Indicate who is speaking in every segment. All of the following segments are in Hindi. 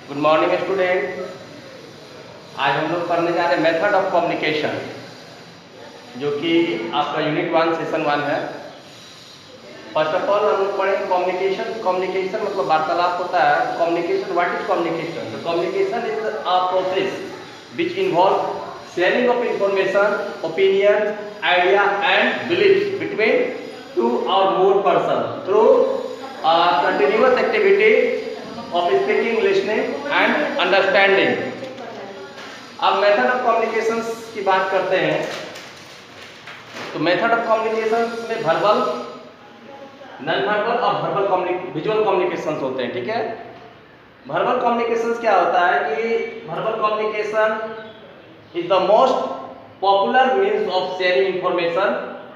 Speaker 1: Good morning student. आज हम लोग पढ़ने जा रहे हैं मेथड ऑफ कम्युनिकेशन, जो कि आपका यूनिट 1 सेशन 1 है। फर्स्ट ऑफ ऑल हम लोग पढ़ेंगे कम्युनिकेशन। कम्युनिकेशन मतलब वार्तालाप होता है। Communication, what is communication? तो communication is a process which involve sharing of information, opinion, idea and believes between two और more person through continuous activity of speaking, listening and understanding। अब मेथड ऑफ कम्युनिकेशन की बात करते हैं। तो मेथड ऑफ कम्युनिकेशन में वर्बल, नॉन वर्बल और वर्बल विजुअल कम्युनिकेशन होते हैं। ठीक है, वर्बल कम्युनिकेशन क्या होता है कि verbal communication is the most popular means of sharing information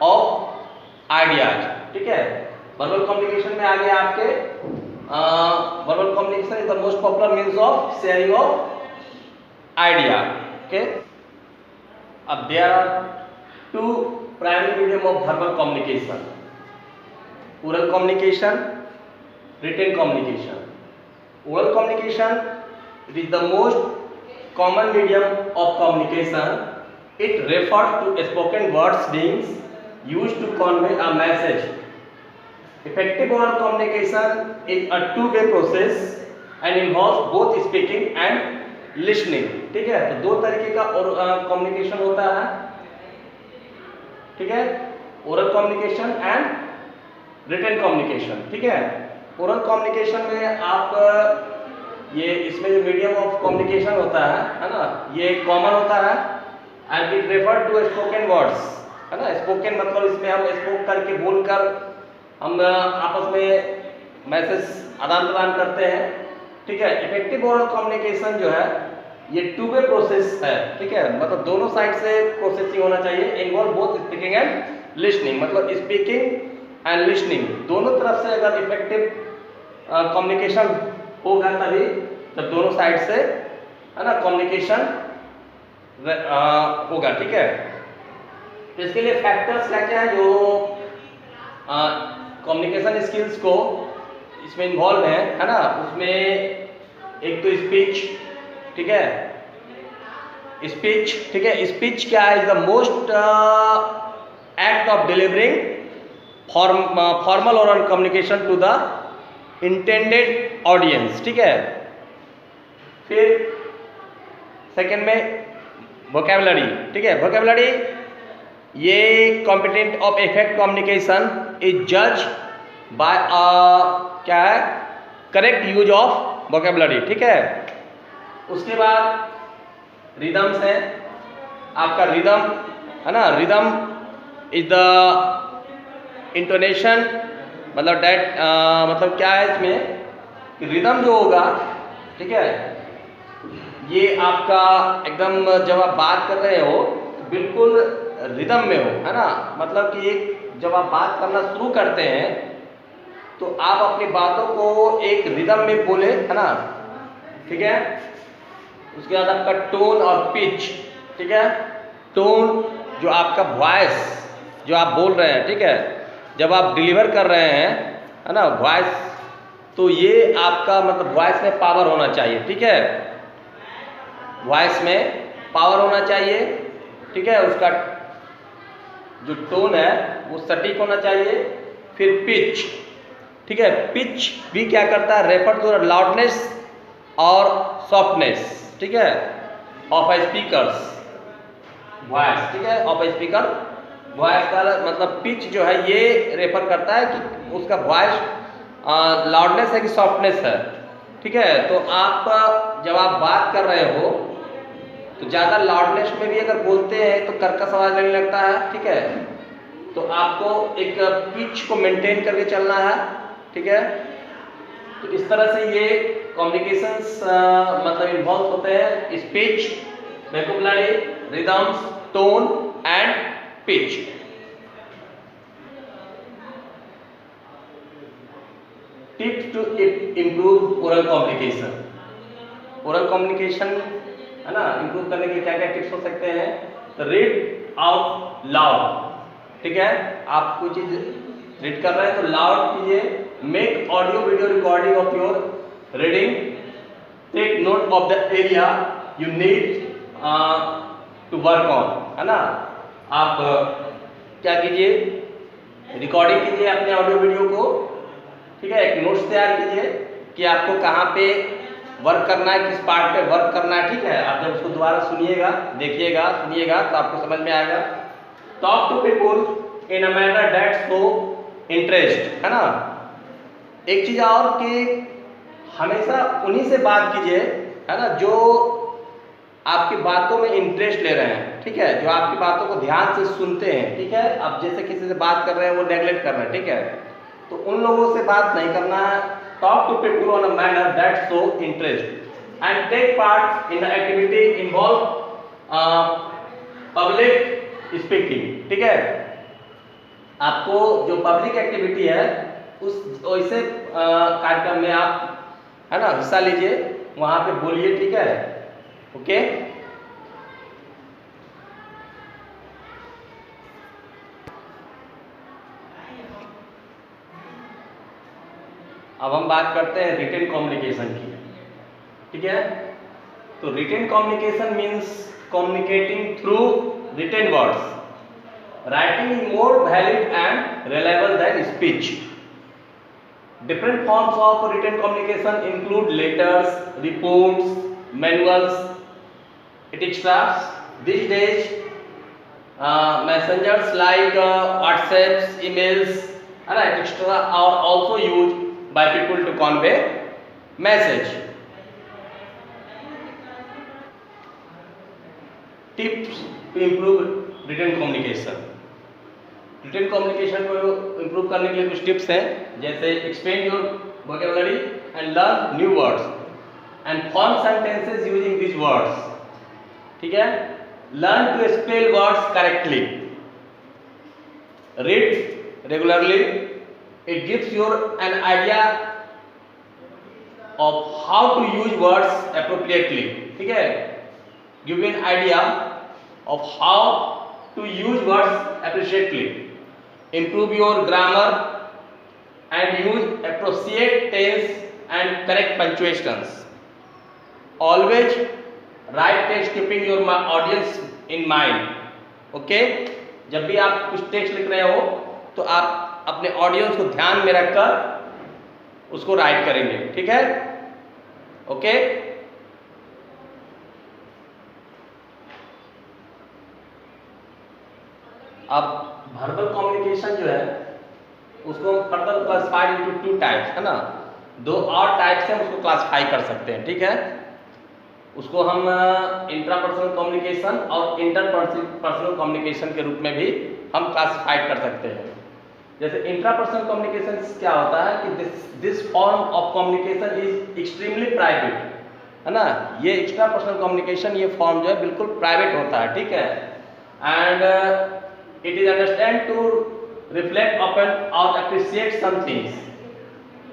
Speaker 1: of ideas. ठीक है, वर्बल कम्युनिकेशन में आगे आपके verbal communication is the most popular means of sharing of idea। Okay, there are two primary medium of verbal communication: oral communication, written communication। Oral communication, it is the most common medium of communication। It refers to spoken words being used to convey a message। Effective oral communication is a two-way process and involves both speaking and listening। ठीक है, तो दो तरीके का कम्युनिकेशन होता है। ठीक है, oral communication and written communication. ठीक है, ओरल कम्युनिकेशन में आप ये इसमें जो मीडियम ऑफ कम्युनिकेशन होता है ना, ये कॉमन होता है and it refer to spoken words, है ना। स्पोकन मतलब इसमें हम स्पोक करके, बोलकर हम आपस में मैसेज आदान प्रदान करते हैं। ठीक है, इफेक्टिव ओरल कम्युनिकेशन जो है ये टू वे प्रोसेस है। ठीक है, मतलब दोनों साइड से प्रोसेसिंग होना चाहिए। Involve both speaking and listening, मतलब स्पीकिंग एंड लिसनिंग दोनों तरफ से अगर इफेक्टिव कम्युनिकेशन होगा तभी जब दोनों साइड से, है ना, कम्युनिकेशन होगा। ठीक है, तो इसके लिए फैक्टर्स क्या क्या है जो कम्युनिकेशन स्किल्स को इसमें इन्वॉल्व है ना। उसमें एक तो स्पीच। ठीक है, स्पीच, ठीक है, स्पीच क्या है? Is the most act of delivering formal oral communication to the intended audience. ठीक है, फिर सेकेंड में वोकैबुलरी। ठीक है, वोकैबुलरी ये competent of effect communication is जज बाय क्या है, करेक्ट यूज ऑफ वोकैबुलरी। ठीक है, उसके बाद रिदम्स है। आपका रिदम, है ना, रिदम इज द इंटोनेशन, मतलब डेट मतलब क्या है इसमें कि रिदम जो होगा, ठीक है, ये आपका एकदम जब आप बात कर रहे हो बिल्कुल रिदम में हो, है ना। मतलब कि एक जब आप बात करना शुरू करते हैं तो आप अपनी बातों को एक रिदम में बोले, है ना। ठीक है, उसके बाद आपका टोन और पिच। ठीक है, टोन जो आपका वॉइस जो आप बोल रहे हैं, ठीक है, जब आप डिलीवर कर रहे हैं, है ना, वॉइस, तो ये आपका मतलब वॉइस में पावर होना चाहिए। ठीक है, वॉइस में पावर होना चाहिए। ठीक है, उसका जो टोन है वो सटीक होना चाहिए। फिर पिच। ठीक है, पिच भी क्या करता है, रेफर टू लाउडनेस और सॉफ्टनेस। ठीक है, ऑफ ए स्पीकर्स वॉइस। ठीक है, ऑफ ए स्पीकर वॉइस का मतलब पिच जो है ये रेफर करता है कि उसका वॉइस लाउडनेस है कि सॉफ्टनेस है। ठीक है, तो आप जब आप बात कर रहे हो तो ज़्यादा लाउडनेस में भी अगर बोलते हैं तो कर्कश आवाज लगने लगता है। ठीक है, तो आपको एक पिच को मेंटेन करके चलना है। ठीक है, तो इस तरह से ये कम्युनिकेशंस मतलब इन्वॉल्व होते हैं: speech, vocabulary, rhythms, tone and pitch. Tips to improve oral communication. Oral communication, है ना, इंप्रूव करने के क्या क्या टिप्स हो सकते हैं? तो रीड आउट लाउड। ठीक है, आप कोई चीज रीड कर रहे हैं तो लाउड कीजिए। Make audio video recording of your reading. Take note of the area you need to work on, है ना। आप क्या कीजिए, रिकॉर्डिंग कीजिए अपने ऑडियो वीडियो को, ठीक है। एक नोट्स तैयार कीजिए कि आपको कहाँ पे वर्क करना है, किस पार्ट पे वर्क करना है, ठीक है। आप जब उसको दोबारा सुनिएगा, देखिएगा, सुनिएगा तो आपको समझ में आएगा। Talk to people in a manner that show interest, है ना। एक चीज और कि हमेशा उन्हीं से बात कीजिए, है ना, जो आपकी बातों में इंटरेस्ट ले रहे हैं, ठीक है, जो आपकी बातों को ध्यान से सुनते हैं, ठीक है। आप जैसे किसी से बात कर रहे हैं वो नेगलेक्ट कर रहे हैं, ठीक है, तो उन लोगों से बात नहीं करना है। Talk to people on a manner that show interest and take part in the activity involve public speaking, ठीक है। आपको जो पब्लिक एक्टिविटी है उस वैसे कार्यक्रम में आप, है ना, हिस्सा लीजिए, वहां पे बोलिए, ठीक है, ओके। अब हम बात करते हैं रिटन कम्युनिकेशन की, ठीक है। तो written communication means communicating through written words, writing is more valid and reliable than speech. Different forms of written communication include letters, reports, manuals, etc. These days, messengers like WhatsApps, emails, etc. are also used by people to convey message. Tips to improve written communication. Written communication को इम्प्रूव करने के लिए कुछ टिप्स हैं, जैसे expand your vocabulary and learn new words and form sentences using this words, ठीक है। Learn to spell words correctly, read regularly, it gives your an idea of how to use words appropriately, ठीक है। Give an idea of how to use words appropriately, improve your grammar and use appropriate tense and correct punctuations. Always write text keeping your audience in mind, okay। जब भी आप कुछ टेक्स्ट लिख रहे हो तो आप अपने ऑडियंस को ध्यान में रखकर उसको राइट करेंगे, ठीक है, ओके। अब वर्बल कम्युनिकेशन जो है उसको further classified into two types, है ना। दो और टाइप्स हैं, उसको क्लासिफाई कर सकते हैं, ठीक है। उसको हम इंट्रापर्सनल कम्युनिकेशन और इंटरपर्सनल कम्युनिकेशन के रूप में भी हम क्लासिफाइड कर सकते हैं। जैसे इंट्रापर्सनल कम्युनिकेशन क्या होता है कि this form of communication is extremely private, है ना। ये इंट्रापर्सनल कम्युनिकेशन, ये फॉर्म जो है बिल्कुल प्राइवेट होता है, ठीक है। And it is understand to reflect upon or appreciate some things.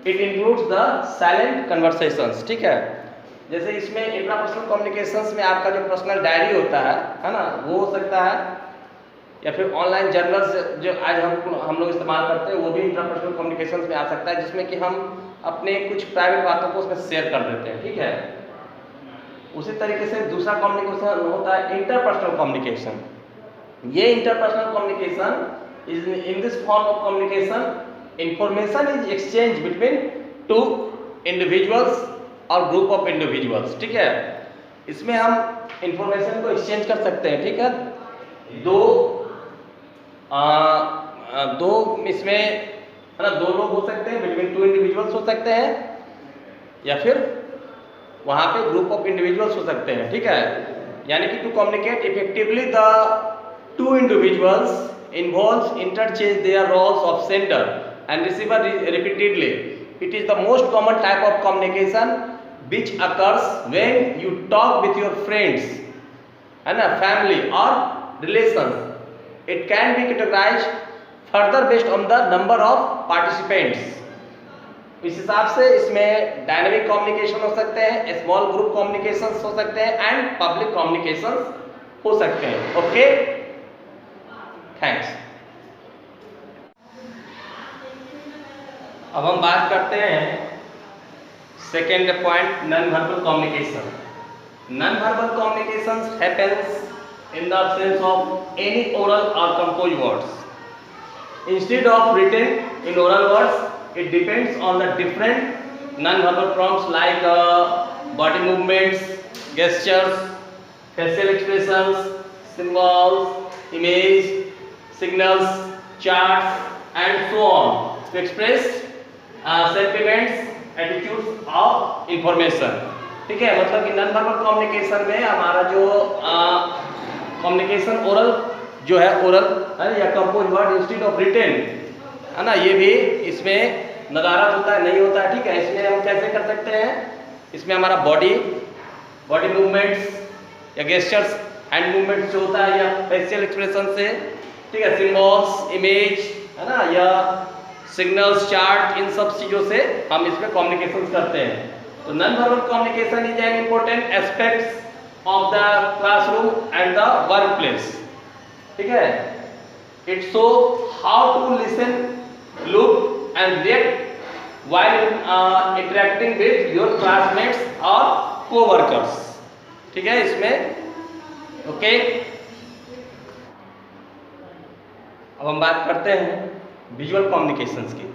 Speaker 1: It includes the silent conversations, ठीक है। जैसे इसमें इंट्रापर्सनल कम्युनिकेशंस में आपका जो पर्सनल डायरी होता है ना, वो हो सकता है, या फिर ऑनलाइन जर्नल्स जो आज हम लोग इस्तेमाल करते हैं वो भी इंट्रापर्सनल कम्युनिकेशंस में आ सकता है, जिसमें कि हम अपने कुछ प्राइवेट बातों को उसमें शेयर कर देते हैं, ठीक है। उसी तरीके से दूसरा कम्युनिकेशन होता है इंटरपर्सनल कम्युनिकेशन। ये interpersonal communication is in this form of communication information is exchange between two individuals और ग्रुप ऑफ इंडिविजुअल्स, ठीक है। इसमें हम इंफॉर्मेशन को एक्सचेंज कर सकते हैं, ठीक है। दो इसमें, है ना, दो लोग हो सकते हैं, बिटवीन टू इंडिविजुअल्स हो सकते हैं, या फिर वहां पे ग्रुप ऑफ इंडिविजुअल्स हो सकते हैं, ठीक है। यानी कि to communicate effectively the two individuals involves interchange their roles of sender and receiver repeatedly. It is the most common type of communication which occurs when you talk with your friends and a family or relations. It can be categorized further based on the number of participants. इस हिसाब से इसमें डायनेमिक कम्युनिकेशन हो सकते हैं, स्मॉल ग्रुप कम्युनिकेशंस हो सकते हैं एंड पब्लिक कम्युनिकेशंस हो सकते हैं, ओके। थैंक्स। अब हम बात करते हैं Second point, non-verbal communication. Non-verbal communications happens in the absence of any oral or composed words. Instead of written in oral words, it depends on the different non-verbal prompts like body movements, gestures, facial expressions, symbols, image, signals, charts, and so on to express sentiments, attitudes of information. ठीक है, मतलब कि नॉन वर्बल कम्युनिकेशन में हमारा जो कम्युनिकेशन ओरल जो है ओरल है या compose word instead of written है ना, ये भी इसमें नदारत होता है, नहीं होता है। ठीक है, इसमें हम कैसे कर सकते हैं, इसमें हमारा बॉडी मूवमेंट्स या गेस्चर्स, हैंड मूवमेंट्स जो होता है या फेशियल एक्सप्रेशन से, ठीक है, सिंबल्स, इमेज है ना, या सिग्नल्स, चार्ट, इन सब चीज़ों से हम इसमें कम्युनिकेशन करते हैं। तो non verbal communication is an important aspects of the classroom and the work place. ठीक है, it show how to listen, look and react while interacting with your classmates और कोवर्कर्स। ठीक है, इसमें ओके। अब हम बात करते हैं विजुअल कम्युनिकेशंस की।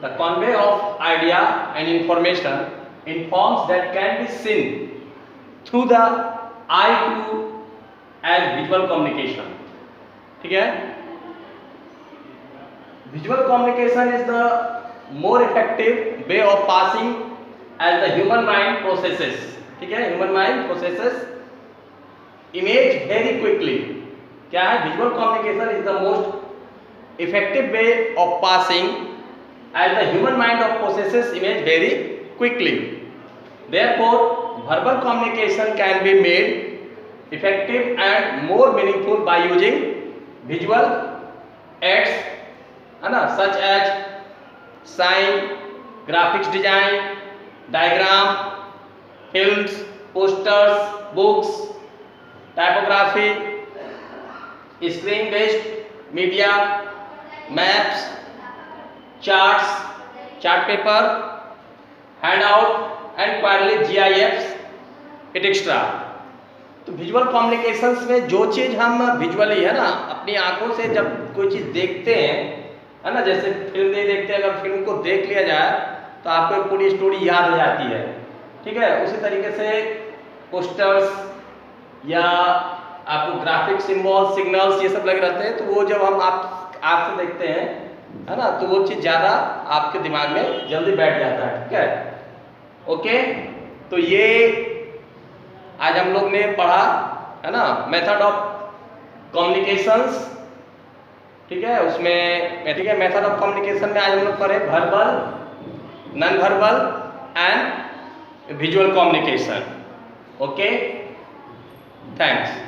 Speaker 1: The convey of idea and information in forms that can be seen through the eye to as visual communication. ठीक है, visual communication is the more effective way of passing as the human mind processes. ठीक है, human mind processes image very quickly. क्या है, visual communication is the most effective way of passing as the human mind of processes image very quickly. Therefore verbal communication can be made effective and more meaningful by using visual aids है ना, such as sign, graphics design, diagram, films, posters, books, typography, screen based media, maps, charts, chart paper, handout and क्वारली GIFs एटसेट्रा। तो विजुअल कम्युनिकेशंस में जो चीज़ हम विजुअली है ना अपनी आंखों से जब कोई चीज़ देखते हैं है ना, जैसे फिल्म नहीं देखते, अगर फिल्म को देख लिया जाए तो आपको पूरी स्टोरी याद हो जाती है। ठीक है, उसी तरीके से पोस्टर्स या आपको ग्राफिक, सिंबल, सिग्नल्स ये सब लगे रहते हैं, तो वो जब हम आप से देखते हैं है ना, तो वो चीज़ ज़्यादा आपके दिमाग में जल्दी बैठ जाता है। ठीक है, ओके। तो ये आज हम लोग ने पढ़ा है ना मेथड ऑफ कम्युनिकेशंस। ठीक है, उसमें ठीक है मेथड ऑफ कम्युनिकेशन में आज हम लोग पढ़े verbal, non verbal and visual communication. Okay, thanks.